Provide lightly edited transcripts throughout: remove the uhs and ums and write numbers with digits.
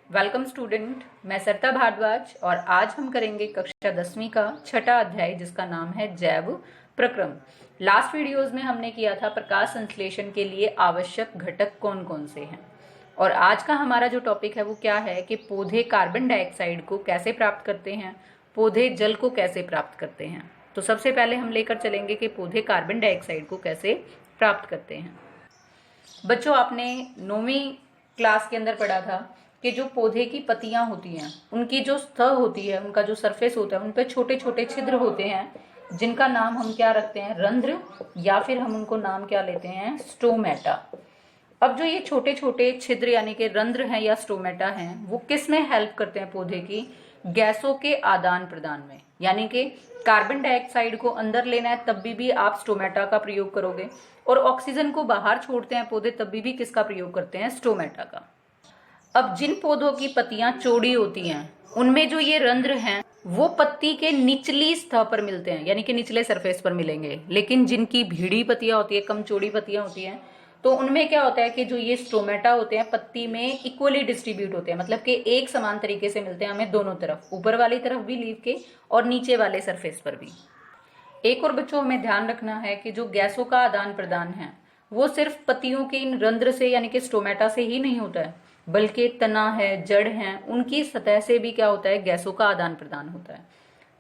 Welcome student, मैं सरिता भारद्वाज और आज हम करेंगे कक्षा 10वीं का छठा अध्याय जिसका नाम है जैव प्रक्रम। लास्ट वीडियोस में हमने किया था प्रकाश संश्लेषण के लिए आवश्यक घटक कौन कौन से हैं और आज का हमारा जो टॉपिक है वो क्या है कि पौधे कार्बन डाइऑक्साइड को कैसे प्राप्त करते हैं, पौधे जल को कैसे प्राप्त करते हैं। तो सबसे पहले हम लेकर चलेंगे कि पौधे कार्बन डाइऑक्साइड को कैसे प्राप्त करते हैं। बच्चों, आपने 9वीं क्लास के अंदर पढ़ा था कि जो पौधे की पत्तियां होती हैं उनकी जो सतह होती है, उनका जो सरफेस होता है, उन पे छोटे छोटे छिद्र होते हैं जिनका नाम हम क्या रखते हैं, रंध्र, या फिर हम उनको नाम क्या लेते हैं, स्टोमेटा। अब जो ये छोटे छोटे छिद्र यानी कि रंध्र हैं या स्टोमेटा हैं, वो किस में हेल्प करते हैं पौधे की, गैसों के आदान प्रदान में। यानी कि कार्बन डाइऑक्साइड को अंदर लेना है तब भी आप स्टोमेटा का प्रयोग करोगे, और ऑक्सीजन को बाहर छोड़ते हैं पौधे तब भी किसका प्रयोग करते हैं, स्टोमेटा का। अब जिन पौधों की पत्तियां चौड़ी होती हैं उनमें जो ये रंध्र हैं वो पत्ती के निचली सतह पर मिलते हैं, यानी कि निचले सरफेस पर मिलेंगे। लेकिन जिनकी भीड़ी पत्तियां होती है, कम चौड़ी पत्तियां होती हैं, तो उनमें क्या होता है कि जो ये स्टोमेटा होते हैं पत्ती में इक्वली डिस्ट्रीब्यूट होते हैं, मतलब कि एक समान तरीके से मिलते हैं हमें दोनों तरफ, ऊपर वाली तरफ भी लीफ के और नीचे वाले सरफेस पर भी। एक और बच्चों हमें ध्यान रखना है कि जो गैसों का आदान प्रदान है वो सिर्फ पत्तियों के इन रंध्र से यानी कि स्टोमेटा से ही नहीं होता है, बल्कि तना है, जड़ है, उनकी सतह से भी क्या होता है, गैसों का आदान प्रदान होता है।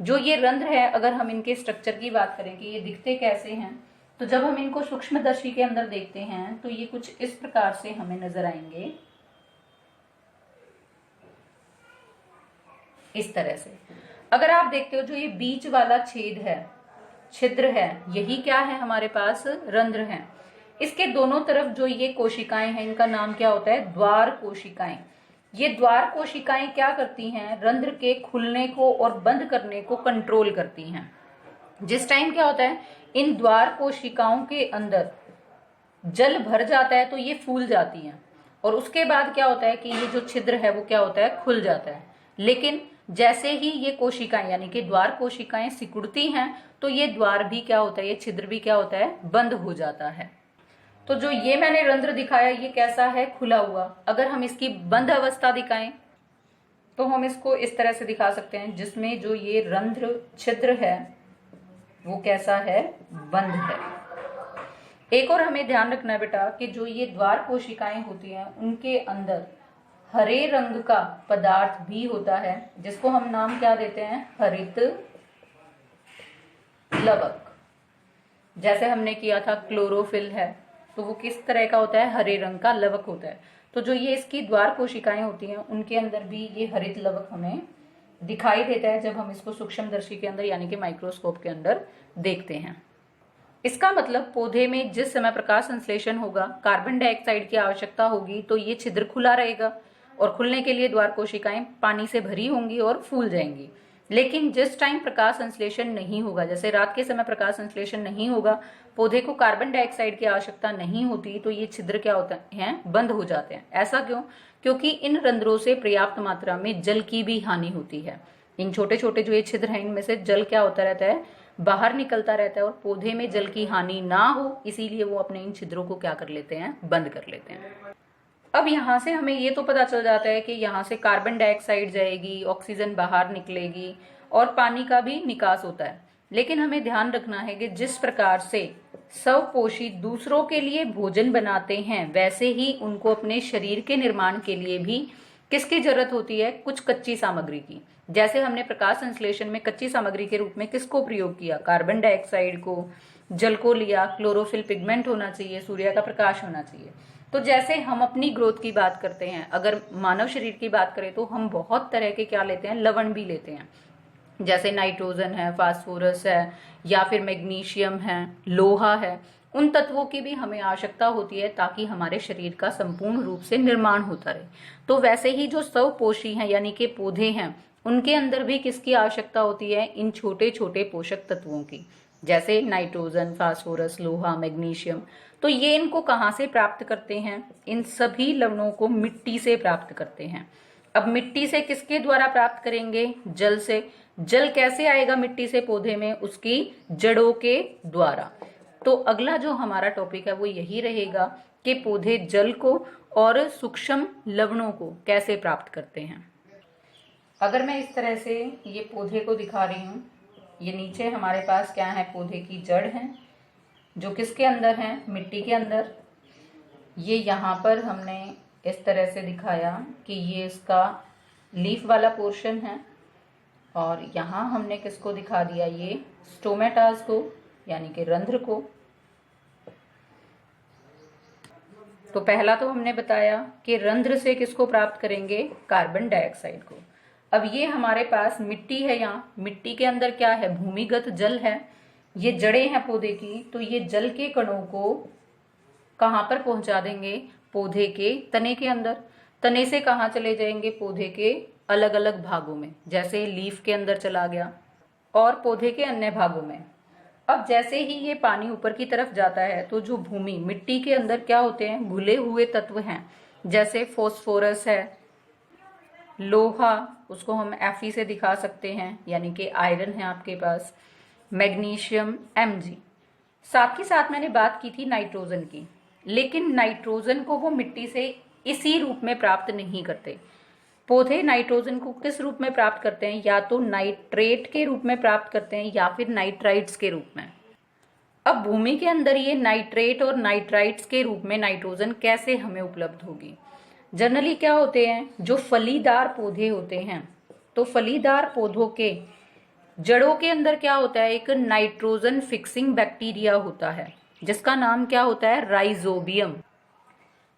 जो ये रंध्र है, अगर हम इनके स्ट्रक्चर की बात करें कि ये दिखते कैसे हैं, तो जब हम इनको सूक्ष्मदर्शी के अंदर देखते हैं तो ये कुछ इस प्रकार से हमें नजर आएंगे, इस तरह से। अगर आप देखते हो जो ये बीच वाला छेद है, छिद्र है, यही क्या है, हमारे पास रंध्र हैं। इसके दोनों तरफ जो ये कोशिकाएं हैं इनका नाम क्या होता है, द्वार कोशिकाएं। ये द्वार कोशिकाएं क्या करती हैं, रंध्र के खुलने को और बंद करने को कंट्रोल करती हैं। जिस टाइम क्या होता है, इन द्वार कोशिकाओं के अंदर जल भर जाता है तो ये फूल जाती हैं, और उसके बाद क्या होता है कि ये जो छिद्र है वो क्या होता है, खुल जाता है। लेकिन जैसे ही ये कोशिकाएं यानी कि द्वार कोशिकाएं सिकुड़ती हैं तो ये द्वार भी क्या होता है, ये छिद्र भी क्या होता है, बंद हो जाता है। तो जो ये मैंने रंध्र दिखाया ये कैसा है, खुला हुआ। अगर हम इसकी बंद अवस्था दिखाएं तो हम इसको इस तरह से दिखा सकते हैं, जिसमें जो ये रंध्र छिद्र है वो कैसा है, बंद है। एक और हमें ध्यान रखना है बेटा कि जो ये द्वार कोशिकाएं होती हैं उनके अंदर हरे रंग का पदार्थ भी होता है, जिसको हम नाम क्या देते हैं, हरित लवक। जैसे हमने किया था क्लोरोफिल है, तो वो किस तरह का होता है, हरे रंग का लवक होता है। तो जो ये इसकी द्वार कोशिकाएं होती हैं उनके अंदर भी ये हरित लवक हमें दिखाई देता है जब हम इसको सूक्ष्मदर्शी के अंदर यानी कि माइक्रोस्कोप के अंदर देखते हैं। इसका मतलब पौधे में जिस समय प्रकाश संश्लेषण होगा, कार्बन डाइऑक्साइड की आवश्यकता होगी, तो ये छिद्र खुला रहेगा और खुलने के लिए द्वार कोशिकाएं पानी से भरी होंगी और फूल जाएंगी। लेकिन जिस टाइम प्रकाश संश्लेषण नहीं होगा, जैसे रात के समय प्रकाश संश्लेषण नहीं होगा, पौधे को कार्बन डाइऑक्साइड की आवश्यकता नहीं होती, तो ये छिद्र क्या होते हैं, बंद हो जाते हैं। ऐसा क्यों? क्योंकि इन रंध्रों से पर्याप्त मात्रा में जल की भी हानि होती है। इन छोटे छोटे जो ये छिद्र हैं इनमें से जल क्या होता रहता है, बाहर निकलता रहता है, और पौधे में जल की हानि ना हो इसीलिए वो अपने इन छिद्रों को क्या कर लेते हैं, बंद कर लेते हैं। अब यहाँ से हमें ये तो पता चल जाता है कि यहाँ से कार्बन डाइऑक्साइड जाएगी, ऑक्सीजन बाहर निकलेगी और पानी का भी निकास होता है। लेकिन हमें ध्यान रखना है कि जिस प्रकार से स्वपोषी दूसरों के लिए भोजन बनाते हैं, वैसे ही उनको अपने शरीर के निर्माण के लिए भी किसकी जरूरत होती है, कुछ कच्ची सामग्री की। जैसे हमने प्रकाश संश्लेषण में कच्ची सामग्री के रूप में किसको प्रयोग किया, कार्बन डाइऑक्साइड को, जल को लिया, क्लोरोफिल पिगमेंट होना चाहिए, सूर्य का प्रकाश होना चाहिए। तो जैसे हम अपनी ग्रोथ की बात करते हैं, अगर मानव शरीर की बात करें तो हम बहुत तरह के क्या लेते हैं, लवण भी लेते हैं। जैसे नाइट्रोजन है, फास्फोरस है, या फिर मैग्नीशियम है, लोहा है। उन तत्वों की भी हमें आवश्यकता होती है ताकि हमारे शरीर का संपूर्ण रूप से निर्माण होता रहे। तो वैसे ही जो स्वपोषी हैं यानी कि पौधे हैं, उनके अंदर भी किसकी आवश्यकता होती है, इन छोटे छोटे पोषक तत्वों की, जैसे नाइट्रोजन, फास्फोरस, लोहा, मैग्नीशियम। तो ये इनको कहाँ से प्राप्त करते हैं, इन सभी लवणों को मिट्टी से प्राप्त करते हैं। अब मिट्टी से किसके द्वारा प्राप्त करेंगे, जल से। जल कैसे आएगा मिट्टी से पौधे में, उसकी जड़ों के द्वारा। तो अगला जो हमारा टॉपिक है वो यही रहेगा कि पौधे जल को और सूक्ष्म लवणों को कैसे प्राप्त करते हैं। अगर मैं इस तरह से ये पौधे को दिखा रही हूँ, ये नीचे हमारे पास क्या है, पौधे की जड़ है जो किसके अंदर है, मिट्टी के अंदर। ये यहाँ पर हमने इस तरह से दिखाया कि ये इसका लीफ वाला पोर्शन है, और यहाँ हमने किसको दिखा दिया, ये स्टोमेटास को यानी कि रंध्र को। तो पहला तो हमने बताया कि रंध्र से किसको प्राप्त करेंगे, कार्बन डाइऑक्साइड को। अब ये हमारे पास मिट्टी है, यहाँ मिट्टी के अंदर क्या है, भूमिगत जल है, ये जड़ें हैं पौधे की, तो ये जल के कणों को कहाँ पर पहुंचा देंगे, पौधे के तने के अंदर। तने से कहाँ चले जाएंगे, पौधे के अलग अलग भागों में, जैसे लीफ के अंदर चला गया और पौधे के अन्य भागों में। अब जैसे ही ये पानी ऊपर की तरफ जाता है तो जो भूमि मिट्टी के अंदर क्या होते हैं, घुले हुए तत्व हैं, जैसे फास्फोरस है, लोहा, उसको हम Fe से दिखा सकते हैं, यानी कि आयरन है आपके पास, मैग्नीशियम Mg। साथ ही साथ मैंने बात की थी नाइट्रोजन की, लेकिन नाइट्रोजन को वो मिट्टी से इसी रूप में प्राप्त नहीं करते। पौधे नाइट्रोजन को किस रूप में प्राप्त करते हैं, या तो नाइट्रेट के रूप में प्राप्त करते हैं या फिर नाइट्राइट्स के रूप में। अब भूमि के अंदर ये नाइट्रेट और नाइट्राइट्स के रूप में नाइट्रोजन कैसे हमें उपलब्ध होगी। जनरली क्या होते हैं, जो फलीदार पौधे होते हैं, तो फलीदार पौधों के जड़ों के अंदर क्या होता है, एक नाइट्रोजन फिक्सिंग बैक्टीरिया होता है जिसका नाम क्या होता है, राइजोबियम।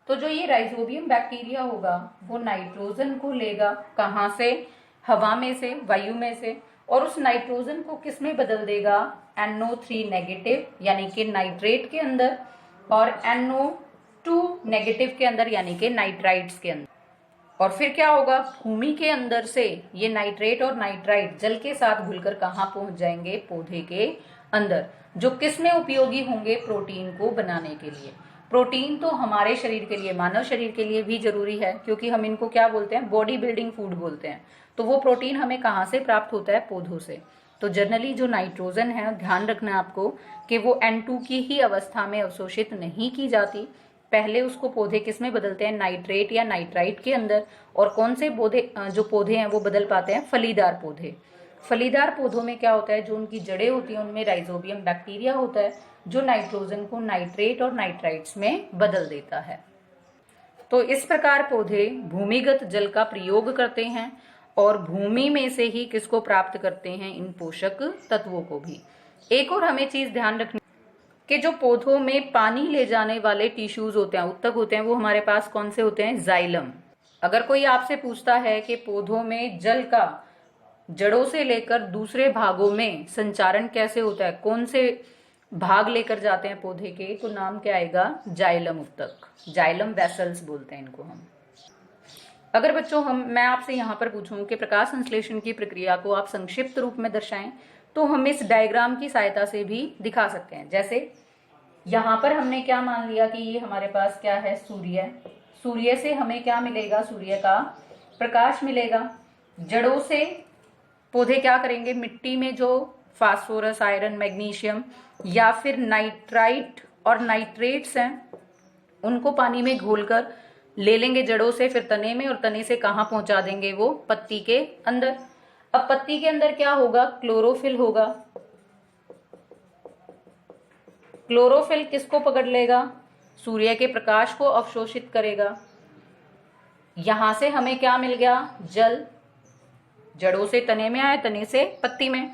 तो जो ये राइजोबियम बैक्टीरिया होगा वो नाइट्रोजन को लेगा, कहाँ से, हवा में से, वायु में से, और उस नाइट्रोजन को किस में बदल देगा, NO3 नेगेटिव यानी कि नाइट्रेट के अंदर, और NO2 नेगेटिव के अंदर यानी कि नाइट्राइट्स के अंदर। और फिर क्या होगा, भूमि के अंदर से ये नाइट्रेट और नाइट्राइट जल के साथ घुलकर कहाँ पहुंच जाएंगे, पौधे के अंदर, जो किस में उपयोगी होंगे, प्रोटीन को बनाने के लिए। प्रोटीन तो हमारे शरीर के लिए, मानव शरीर के लिए भी जरूरी है, क्योंकि हम इनको क्या बोलते हैं, बॉडी बिल्डिंग फूड बोलते हैं। तो वो प्रोटीन हमें कहाँ से प्राप्त होता है, पौधों से। तो जनरली जो नाइट्रोजन है, ध्यान रखना है आपको कि वो N2 की ही अवस्था में अवशोषित नहीं की जाती, पहले उसको पौधे किस में बदलते हैं, नाइट्रेट या नाइट्राइट के अंदर। और कौन से पौधे, जो पौधे हैं वो बदल पाते हैं, फलीदार पौधे। फलीदार पौधों में क्या होता है, जो उनकी जड़ें होती हैं उनमें राइजोबियम बैक्टीरिया होता है जो नाइट्रोजन को नाइट्रेट और नाइट्राइट्स में बदल देता है। तो इस प्रकार पौधे भूमिगत जल का प्रयोग करते हैं और भूमि में से ही किसको प्राप्त करते हैं, इन पोषक तत्वों को भी। एक और हमें चीज ध्यान रखनी कि जो पौधों में पानी ले जाने वाले टिश्यूज होते हैं, उत्तक होते हैं, वो हमारे पास कौन से होते हैं, जाइलम। अगर कोई आपसे पूछता है कि पौधों में जल का जड़ों से लेकर दूसरे भागों में संचारण कैसे होता है, कौन से भाग लेकर जाते हैं पौधे के, तो नाम क्या आएगा, जाइलम उत्तक, जाइलम वेसल्स बोलते हैं इनको हम। अगर बच्चों मैं आपसे यहाँ पर पूछूं कि प्रकाश संश्लेषण की प्रक्रिया को आप संक्षिप्त रूप में दर्शाएं, तो हम इस डायग्राम की सहायता से भी दिखा सकते हैं। जैसे यहाँ पर हमने क्या मान लिया कि ये हमारे पास क्या है, सूर्य। सूर्य से हमें क्या मिलेगा, सूर्य का प्रकाश मिलेगा। जड़ों से पौधे क्या करेंगे, मिट्टी में जो फास्फोरस, आयरन, मैग्नीशियम या फिर नाइट्राइट और नाइट्रेट्स हैं उनको पानी में घोलकर ले लेंगे जड़ों से, फिर तने में, और तने से कहाँ पहुंचा देंगे, वो पत्ती के अंदर। अब पत्ती के अंदर क्या होगा, क्लोरोफिल होगा। क्लोरोफिल किसको पकड़ लेगा, सूर्य के प्रकाश को अवशोषित करेगा। यहां से हमें क्या मिल गया, जल। जड़ों से तने में आया, तने से पत्ती में।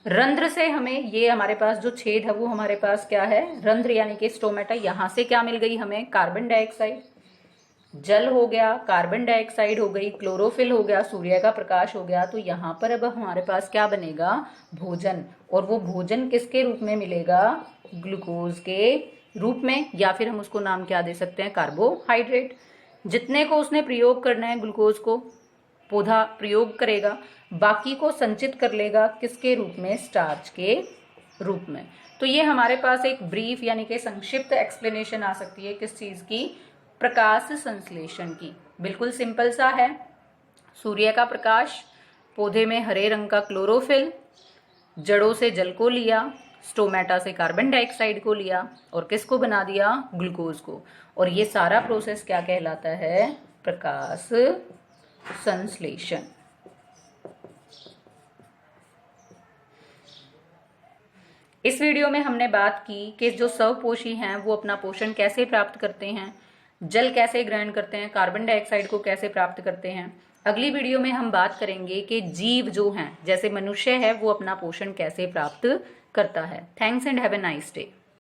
रंध्र से हमें, ये हमारे पास जो छेद है वो हमारे पास क्या है, रंध्र यानी कि स्टोमेटा। यहां से क्या मिल गई हमें, कार्बन डाइऑक्साइड। जल हो गया, कार्बन डाइऑक्साइड हो गई, क्लोरोफिल हो गया, सूर्य का प्रकाश हो गया। तो यहाँ पर अब हमारे पास क्या बनेगा, भोजन। और वो भोजन किसके रूप में मिलेगा, ग्लूकोज के रूप में, या फिर हम उसको नाम क्या दे सकते हैं, कार्बोहाइड्रेट। जितने को उसने प्रयोग करना है, ग्लूकोज को पौधा प्रयोग करेगा, बाकी को संचित कर लेगा किसके रूप में, स्टार्च के रूप में। तो ये हमारे पास एक ब्रीफ यानी कि संक्षिप्त एक्सप्लेनेशन आ सकती है किस चीज की, प्रकाश संश्लेषण की। बिल्कुल सिंपल सा है, सूर्य का प्रकाश, पौधे में हरे रंग का क्लोरोफिल, जड़ों से जल को लिया, स्टोमेटा से कार्बन डाइऑक्साइड को लिया और किसको बना दिया, ग्लूकोज को। और ये सारा प्रोसेस क्या कहलाता है, प्रकाश संश्लेषण। इस वीडियो में हमने बात की कि जो स्वपोषी हैं वो अपना पोषण कैसे प्राप्त करते हैं, जल कैसे ग्रहण करते हैं, कार्बन डाइऑक्साइड को कैसे प्राप्त करते हैं। अगली वीडियो में हम बात करेंगे कि जीव जो हैं, जैसे मनुष्य है, वो अपना पोषण कैसे प्राप्त करता है। Thanks and have a nice day.